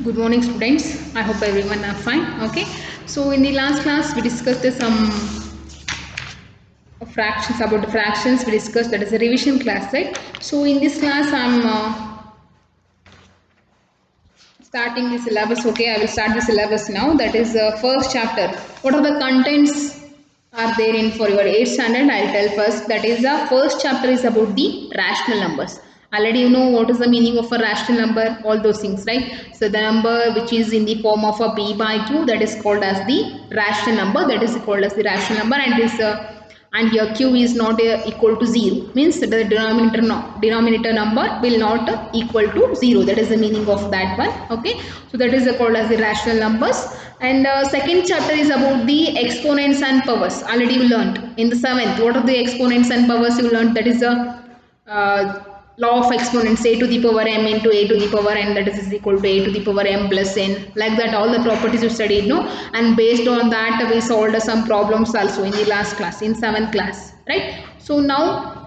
Good morning, students. I hope everyone are fine. Okay. So in the last class, we discussed some fractions about the fractions. We discussed that is a revision class, right? So in this class, I'm starting the syllabus. Okay, I will start the syllabus now. That is the first chapter. What are the contents are there in for your 8th standard? I'll tell first. That is the first chapter is about the rational numbers. Already you know what is the meaning of a rational number, all those things, right? So the number which is in the form of a p by q, that is called as the rational number. That is called as the rational number, and is and here q is not equal to 0, means the denominator number will not equal to 0. That is the meaning of that one. Okay, so that is called as the rational numbers. And second chapter is about the exponents and powers. Already you learnt in the 7th what are the exponents and powers you learnt. That is the uh, law of exponents, a to the power m into a to the power n, that is equal to a to the power m plus n, like that all the properties you studied, no? And based on that we solved some problems also in the last class, in 7th class, right? So now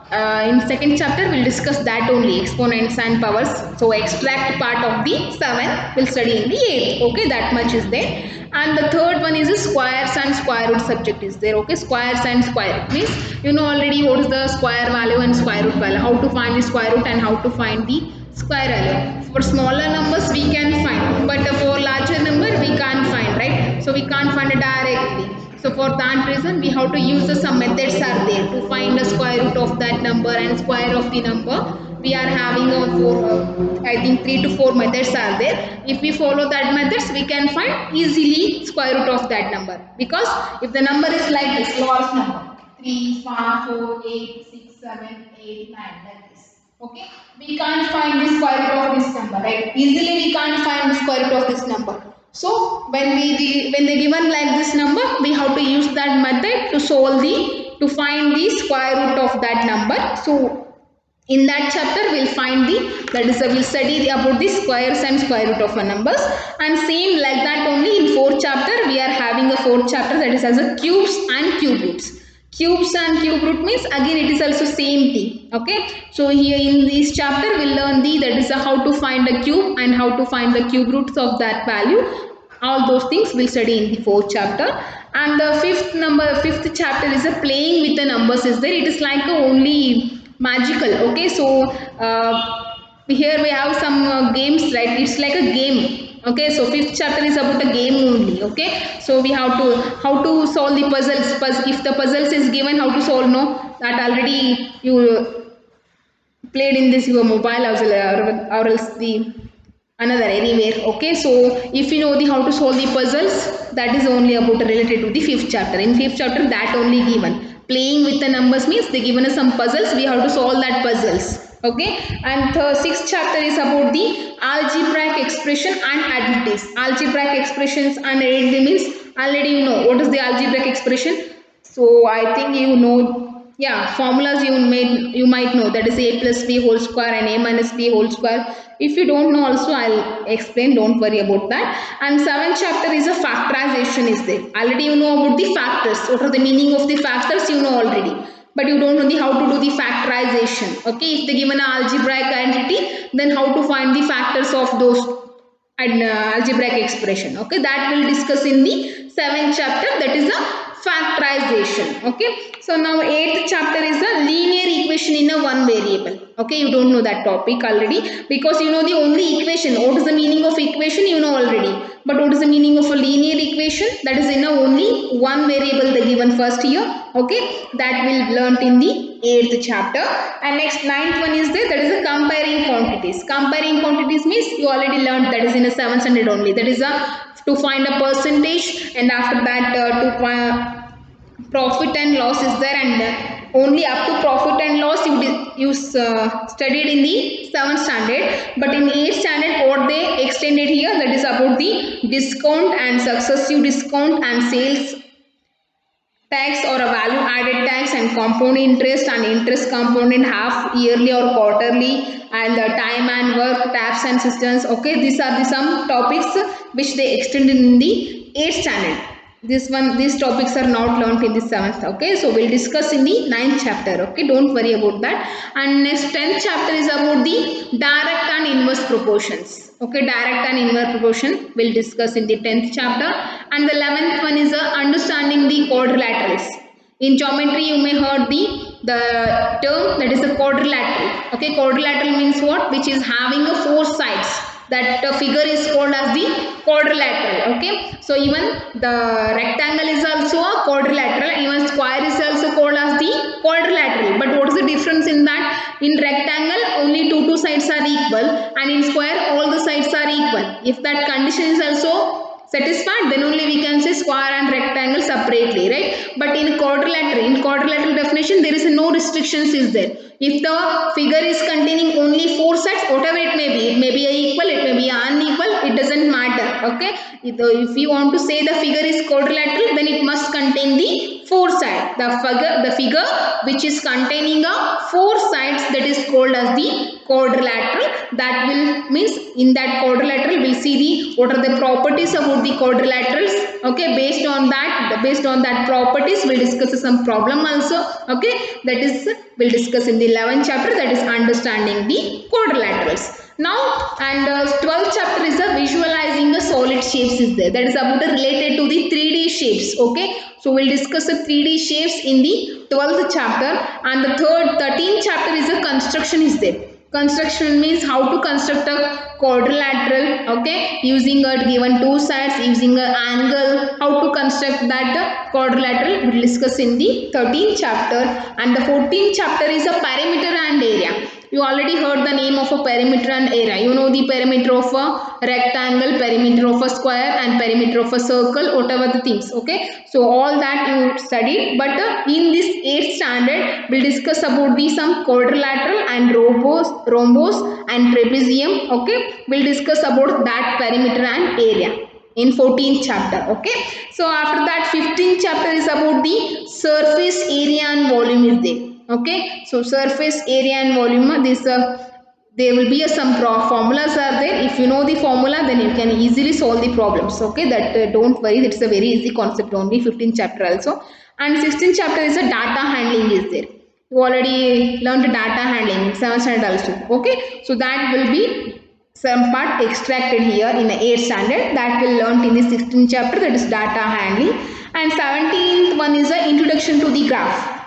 in second chapter we'll discuss that only, exponents and powers. So extract part of the 7th we'll study in the 8th. Okay, that much is there. And the third one is the squares and square root subject is there. Okay, squares and square root means you know already what is the square value and square root value, how to find the square root and how to find the square value. For smaller numbers we can find, but for larger number we can't find, right? So we can't find it directly. So for that reason we have to use some methods are there to find the square root of that number and square of the number. We are having a four, I think 3 to 4 methods are there. If we follow that methods we can find easily square root of that number, because if the number is like this, large number 3, 5, 4, 8, 6, 7, 8, 9, like this. Okay, we can't find the square root of this number, right? Easily we can't find the square root of this number. So when they given like this number, we have to use that method to solve the, to find the square root of that number. So in that chapter we'll find the, that is we'll study about the squares and square root of a numbers. And same like that only in fourth chapter we are having a fourth chapter, that is as a cubes and cube roots. Cubes and cube root means again it is also same thing. Okay, so here in this chapter we'll learn the, that is how to find a cube and how to find the cube roots of that value. All those things we'll study in the fourth chapter. And the fifth chapter is a playing with the numbers is there. It is like a only magical. Okay, so here we have some games, right? It's like a game. Okay, so fifth chapter is about a game only. Okay, so we have to, how to solve the puzzles. If the puzzles is given, how to solve, no? That already you played in this your mobile, or else the another anywhere. Okay, so if you know the how to solve the puzzles, that is only about related to the fifth chapter. In fifth chapter that only given, playing with the numbers means they given us some puzzles, we have to solve that puzzles. Okay, and the sixth chapter is about the algebraic expression and identities. Algebraic expressions and identity means already you know what is the algebraic expression. So I think you know, yeah, formulas you might know, that is a plus b whole square and a minus b whole square. If you don't know also I'll explain, don't worry about that. And seventh chapter is a factorization is there. Already you know about the factors, what are the meaning of the factors you know already, but you don't know the how to do the factorization. Okay, if they given an algebraic identity, then how to find the factors of those and algebraic expression. Okay, that we'll discuss in the seventh chapter, that is the factorization. Okay, so now eighth chapter is a linear equation in a one variable. Okay, you don't know that topic already, because you know the only equation, what is the meaning of equation you know already, but what is the meaning of a linear equation, that is in a only one variable they given first here. Okay, that will learnt in the eighth chapter. And next ninth one is there, that is a comparing quantities. Comparing quantities means you already learned, that is in a 7th standard only, that is a to find a percentage, and after that to profit and loss is there, and only up to profit and loss you studied in the 7th standard. But in 8th standard what they extended here, that is about the discount and successive discount and sales tax or a value added tax and compound interest and interest component half yearly or quarterly, and the time and work, taps and systems. Okay, these are the some topics which they extended in the 8th standard. these topics are not learnt in the 7th. Okay, so we'll discuss in the 9th chapter. Okay, don't worry about that. And next 10th chapter is about the direct and inverse proportions. Okay, direct and inverse proportion we'll discuss in the 10th chapter. And the 11th one is understanding the quadrilaterals. In geometry you may heard the term that is a quadrilateral. Okay, quadrilateral means what? Which is having a 4 sides. That figure is called as the quadrilateral. Okay, so even the rectangle is also a quadrilateral, even square is also called as the quadrilateral. But what is the difference in that? In rectangle only two sides are equal, and in square all the sides are equal. If that condition is also satisfied, then only we can say square and rectangle separately, right? But in quadrilateral definition, there is no restrictions is there. If the figure is containing only 4 sides, whatever it may be equal, it may be unequal, it doesn't matter. Okay, if you want to say the figure is quadrilateral, then it must contain the 4 sides. The figure which is containing a 4 sides, that is called as the quadrilateral. That will means in that quadrilateral we'll see the what are the properties about the quadrilaterals. Okay, based on that properties we'll discuss some problem also. Okay, that is we'll discuss in the 11th chapter, that is understanding the quadrilaterals. Now, and 12th chapter is the visualizing the solid shapes is there. That is about related to the 3D shapes. Okay, so we'll discuss the 3D shapes in the 12th chapter. And the 13th chapter is the construction is there. Construction means how to construct a quadrilateral. Okay, using a given 2 sides, using an angle, how to construct that quadrilateral we'll discuss in the 13th chapter. And the 14th chapter is a perimeter and area. You already heard the name of a perimeter and area. You know the perimeter of a rectangle, perimeter of a square, and perimeter of a circle, whatever the things. Okay, so all that you studied. But in this 8th standard we'll discuss about the some quadrilateral and rhombus and trapezium. Okay, we'll discuss about that perimeter and area in 14th chapter. Okay, so after that 15th chapter is about the surface area and volume is there. Okay, so surface area and volume, this there will be some formulas are there. If you know the formula, then you can easily solve the problems. Okay, that don't worry, it's a very easy concept only. 15th chapter also. And 16th chapter is a data handling is there. You already learned data handling in 7th standard also. Okay, so that will be some part extracted here in the 8th standard, that will learn in the 16th chapter, that is data handling. And 17th one is the introduction to the graph.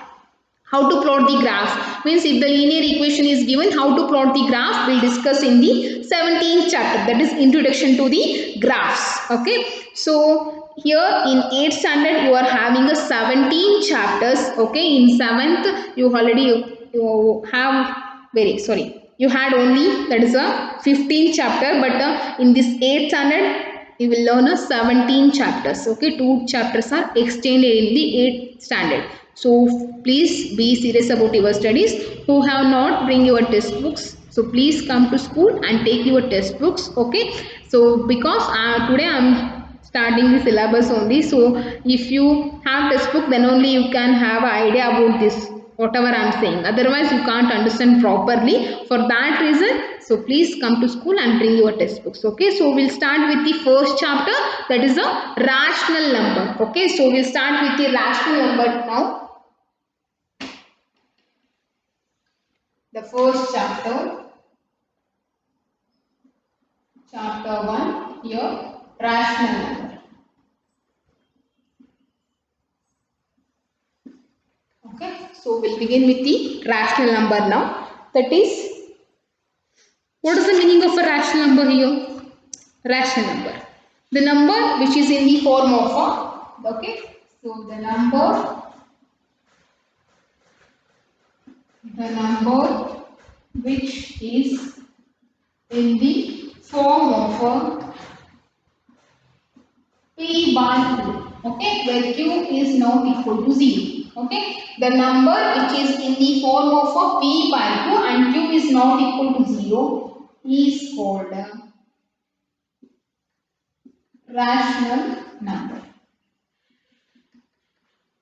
How to plot the graph means if the linear equation is given, how to plot the graph we'll discuss in the 17th chapter, that is introduction to the graphs. Okay, so here in 8th standard you are having a 17 chapters. Okay, in 7th you already you have you had only that is a 15th chapter, but in this 8th standard you will learn a 17 chapters. Okay, 2 chapters are extended in the 8th standard. So please be serious about your studies. Who have not bring your textbooks, so please come to school and take your textbooks. Okay, so because today I am starting the syllabus only, so if you have textbook, then only you can have an idea about this whatever I am saying, otherwise you can't understand properly. For that reason, so please come to school and bring your textbooks. Okay, so we'll start with the first chapter, that is a rational number. Okay, so we'll start with the rational number now. The first chapter 1 here, rational number. Okay, so we'll begin with the rational number now. That is, what is the meaning of a rational number here? Rational number, the number which is in the form of a, okay, so the number which is in the form of a p by q. Okay, where q is not equal to 0. Okay, the number which is in the form of a p by q and q is not equal to 0 is called a rational number.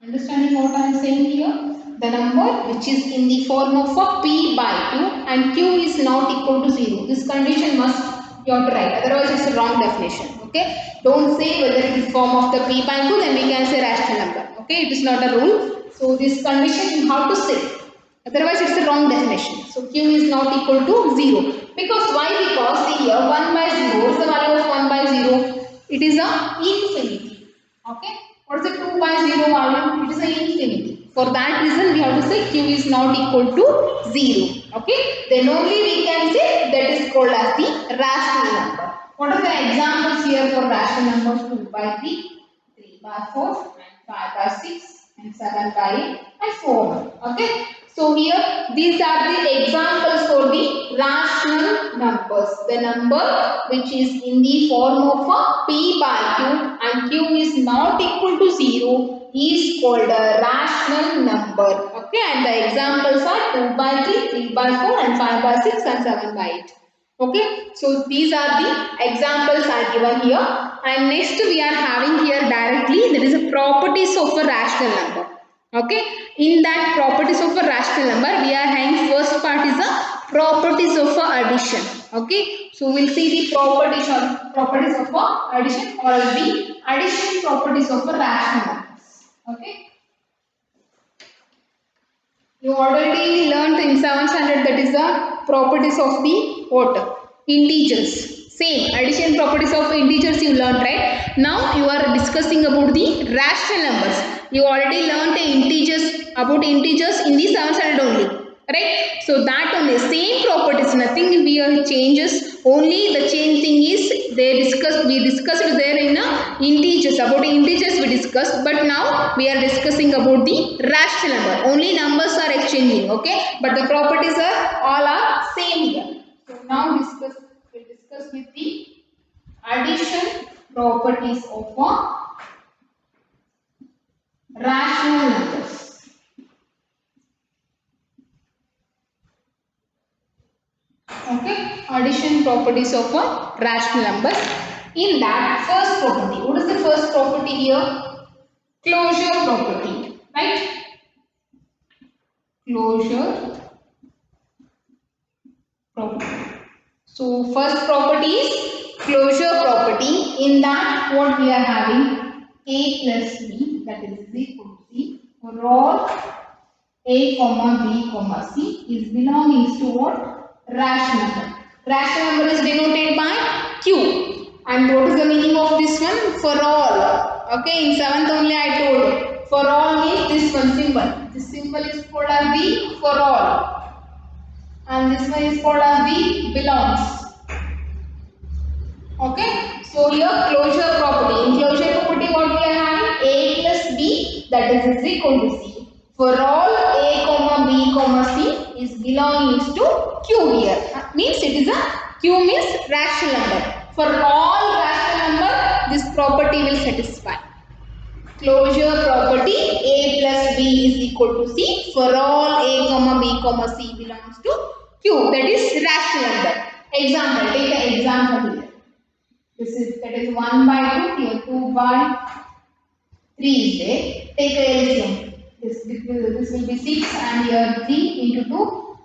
Understanding what I am saying here? The number which is in the form of a p by q and q is not equal to 0. This condition must you have to write, otherwise it's a wrong definition. Okay. Okay, don't say whether it is form of the p by q, then we can say rational number. Okay, it is not a rule. So this condition you have to say, otherwise it's a wrong definition. So q is not equal to 0. Because why? Because see here 1 by 0, what is the value of 1 by 0? It is a infinity. Okay, what is the 2 by 0 value? It is a infinity. For that reason we have to say q is not equal to 0. Okay, then only we can say that is called as the rational number. What are the examples here for rational numbers? 2 by 3, 3 by 4, and 5 by 6, and 7 by 8, and 4. Okay, so here these are the examples for the rational numbers. The number which is in the form of a p by q and q is not equal to 0 is called a rational number. Okay, and the examples are 2 by 3, 3 by 4, and 5 by 6, and 7 by 8. Okay, so these are the examples are given here. And next we are having here directly, there is a properties of a rational number. Okay, in that properties of a rational number we are having first part is the properties of a addition. Okay, so we'll see the properties of a addition or the addition properties of a rational numbers. Okay, you already learned in 7th standard, that is the properties of the what? Integers. Same addition properties of integers you learned, right? Now you are discussing about the rational numbers. You already learned about integers in the 7th standard only, right? So that only same properties, nothing will changes. Only the change thing is we discussed there in integers. About integers we discussed, but now we are discussing about the rational number. Only numbers are exchanging, okay, but the properties are all are same here. So now we'll discuss with the addition properties of rational numbers. Okay, addition properties of rational numbers. In that, first property, what is the first property here? Closure property, right? Closure property. So first property is closure property. In that, what we are having? A plus b, that is equal to c, for all a comma b comma c is belonging to what? Rational number. Rational number is denoted by q. And what is the meaning of this one? For all. Okay, in 7th only I told. For all means this one symbol. This symbol is called as the for all. And this one is called as the belongs. Okay, so here closure property. In closure property, what we are having? A plus b, that is equal to c. For all a comma b comma c is belonging to q here. Means it is a q means rational number. For all rational number, this property will satisfy. Closure property a plus b is equal to c. For all a comma b comma c belongs to q. That is rational number. Example. Take an example here. That is 1 by 2, here 2 by 3 is there. Take a LCM. This will be 6 and here 3 into 2.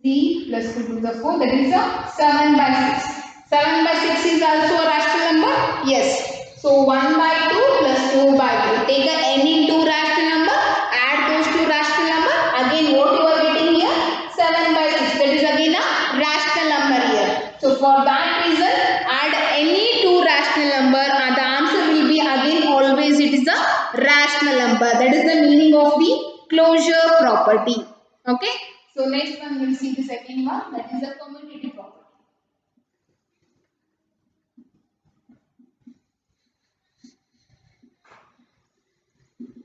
3 plus 2 to the 4, that is a 7 by 6. 7 by 6 is also a rational number? Yes. So 1 by 2 plus 2 by 3. Take any two rational number, add those two rational number. Again what you are getting here? 7 by 6. That is again a rational number here. So for that reason, add any two rational number and the answer will be again always it is a rational number. That is the meaning of the closure property. Okay. So next one we will see the second one, that is the commutative property.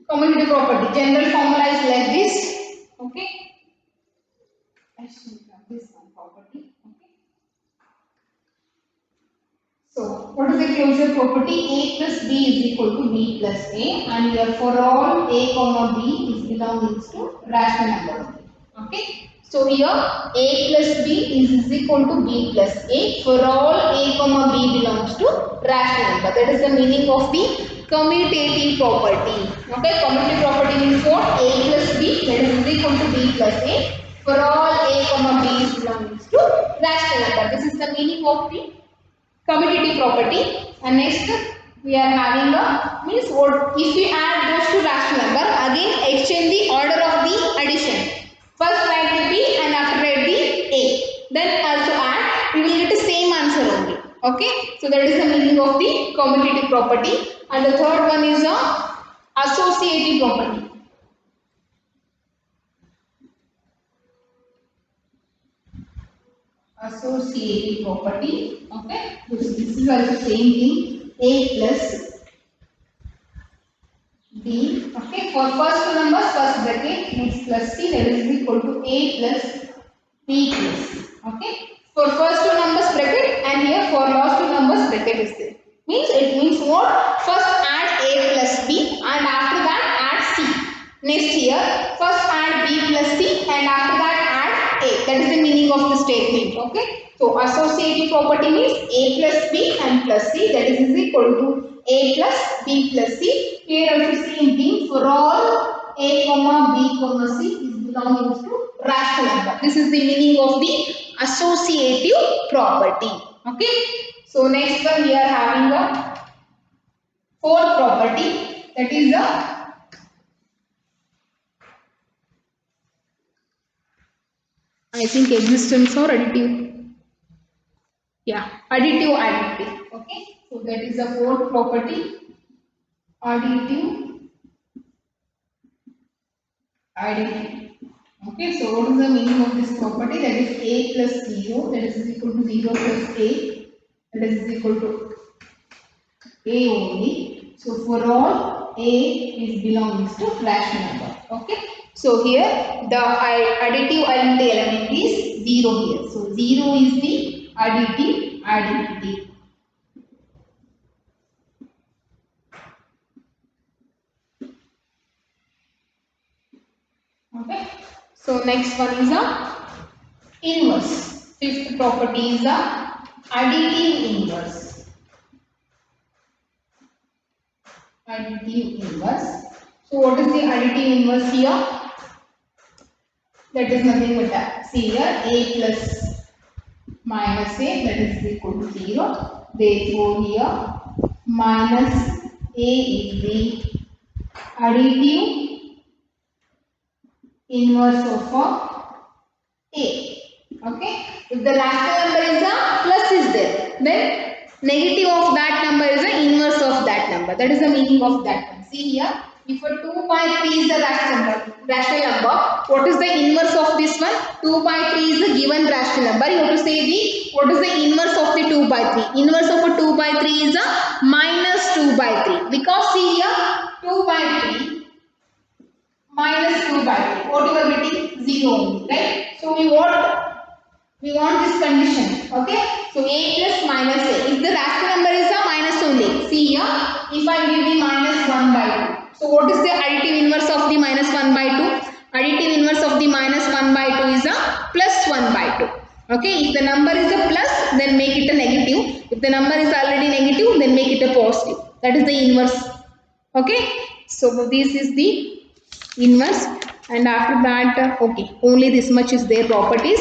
Commutative property. General formula is like this. Okay. I should have this one property. Okay. So what is the closure property? A plus b is equal to b plus a, and here for all a comma b is belonging to rational number. Okay. So here a plus b is equal to b plus a. For all a comma b belongs to rational number. That is the meaning of the commutative property. Okay, commutative property means what? A plus b, that is equal to b plus a. For all a comma b is belongs to rational number. This is the meaning of the commutative property. And next we are having a means what if we add those two rational number, again exchange the order of the addition. First write the B and after write the A. Then also add, we will get the same answer only. Okay, so that is the meaning of the commutative property. And the third one is a associative property. Associative property. Okay, this is also same thing. A plus B. Okay, for first two numbers, first bracket means plus C, that is equal to A plus B plus C. Okay, for first two numbers bracket, and here for last two numbers bracket is there. Means it means what? First add A plus B and after that add C. Next here, first add B plus C and after that add A. That is the meaning of the statement. Okay, so associative property means A plus B and plus C, that is equal to A plus B plus C. Here also same thing, for all A comma B comma C is belonging to rational number. This is the meaning of the associative property. Okay, so next one we are having a fourth property, that is the I think existence or additive. Yeah, additive identity. Okay, so that is the fourth property, additive identity. Okay, so what is the meaning of this property? That is A plus 0, that is equal to 0 plus A, that is equal to A only. So for all A is belongs to rational number. Okay, so here the additive identity element is 0 here. So 0 is the additive identity. Okay, so next one is a inverse. Fifth property is a additive inverse. Additive inverse. So what is the additive inverse here? That is nothing but that. See here, A plus minus A, that is equal to 0. Therefore here minus A is the additive inverse of A. Okay. If the rational number is a plus is there, then negative of that number is the inverse of that number. That is the meaning of that one. See here, if a 2 by 3 is the rational number, what is the inverse of this one? 2 by 3 is the given rational number. You have to say the what is the inverse of the 2 by 3? Inverse of a 2 by 3 is a minus 2 by 3. Because see here, 2 by 3 minus 2 by 3. What you are getting? 0 only, right? So we want this condition. Okay. So A plus minus A. If the rational number is a minus only. See here, if I give the minus 1 by 2. So what is the additive inverse of the minus 1 by 2? Additive inverse of the minus 1 by 2 is a plus 1 by 2. Okay. If the number is a plus, then make it a negative. If the number is already negative, then make it a positive. That is the inverse. Okay. So this is the inverse, and after that okay, only this much is their properties.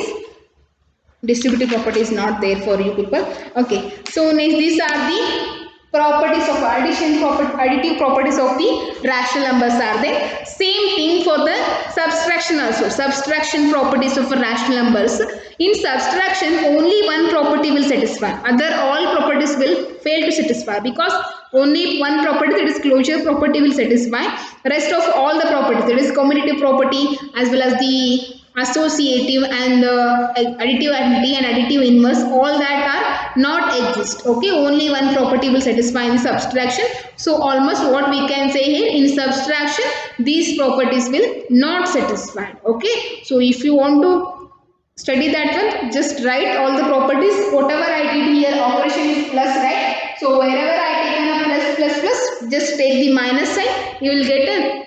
Distributive property is not there for you people. Okay, so next these are the properties of additive properties of the rational numbers are there. Same thing for the subtraction also. Subtraction properties of rational numbers. In subtraction only one property will satisfy, other all properties will fail to satisfy, because only one property, that is closure property, will satisfy. Rest of all the properties, that is commutative property as well as the associative and additive identity and additive inverse, all that are not exist. Okay, only one property will satisfy in subtraction. So almost what we can say here, in subtraction these properties will not satisfy. Okay, so if you want to study that one, just write all the properties. Whatever I did here, operation is plus, right? So wherever I taken a plus, just take the minus sign, you will get a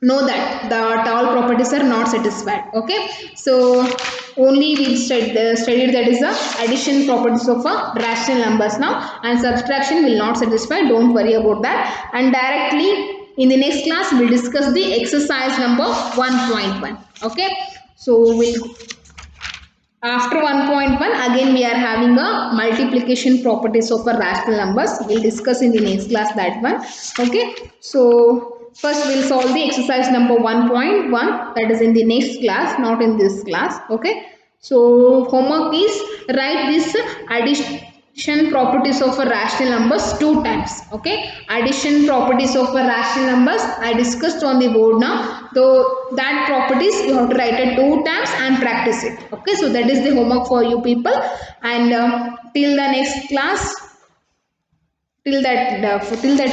know that all properties are not satisfied. Okay, so only we studied that is the addition properties of rational numbers now, and subtraction will not satisfy. Don't worry about that. And directly in the next class we'll discuss the exercise number 1.1. okay, so we'll After 1.1 again we are having a multiplication properties of a rational numbers. We'll discuss in the next class that one. Okay, so first we'll solve the exercise number 1.1, that is in the next class, not in this class. Okay, so homework is write this addition properties of a rational numbers 2 times. Okay, addition properties of a rational numbers I discussed on the board now. So that properties you have to write it 2 times and practice it. Okay, so that is the homework for you people. And till the next class, till that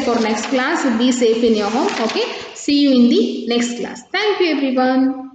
for next class, be safe in your home. Okay, see you in the next class. Thank you everyone.